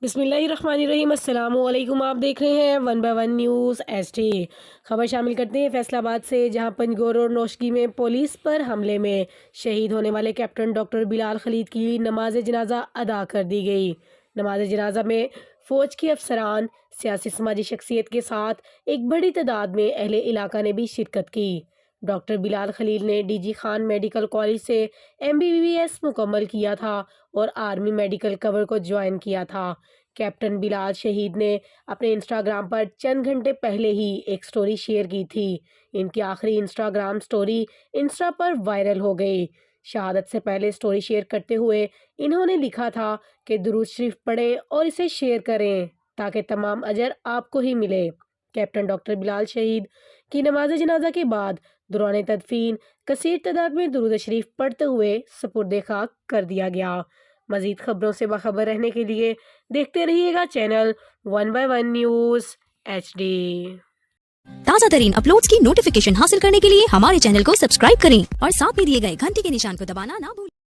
बिस्मिल्लाहिर्रहमानिर्रहीम। अस्सलाम वालेकुम। आप देख रहे हैं 1/1 न्यूज़ एसटी। खबर शामिल करते हैं फैसलाबाद से, जहां पंजगोर और नौशगी में पुलिस पर हमले में शहीद होने वाले कैप्टन डॉक्टर बिलाल खलीद की नमाज जनाजा अदा कर दी गई। नमाज जनाजा में फ़ौज के अफसरान, सियासी समाजी शख्सियत के साथ एक बड़ी तादाद में अहले इलाका ने भी शिरकत की। डॉक्टर बिलाल खलील ने डीजी खान मेडिकल कॉलेज से MBBS मुकम्मल किया था और आर्मी मेडिकल कवर को ज्वाइन किया था। कैप्टन बिलाल शहीद ने अपने इंस्टाग्राम पर चंद घंटे पहले ही एक स्टोरी शेयर की थी। इनकी आखिरी इंस्टाग्राम स्टोरी इंस्टा पर वायरल हो गई। शहादत से पहले स्टोरी शेयर करते हुए इन्होंने लिखा था कि दुरूद शरीफ पढ़ें और इसे शेयर करें ताकि तमाम अजर आपको ही मिले। कैप्टन डॉक्टर बिलाल शहीद की नमाज जनाजा के बाद दौरान तदफीन कसीर तादाद में दुरूद शरीफ पढ़ते हुए सपुर्द खाक कर दिया गया। मजीद खबरों से बाखबर रहने के लिए देखते रहिएगा चैनल 1/1 न्यूज़ HD। ताज़ा तरीन अपलोड्स की नोटिफिकेशन हासिल करने के लिए हमारे चैनल को सब्सक्राइब करें और साथ में दिए गए घंटी के निशान को दबाना ना भूलें।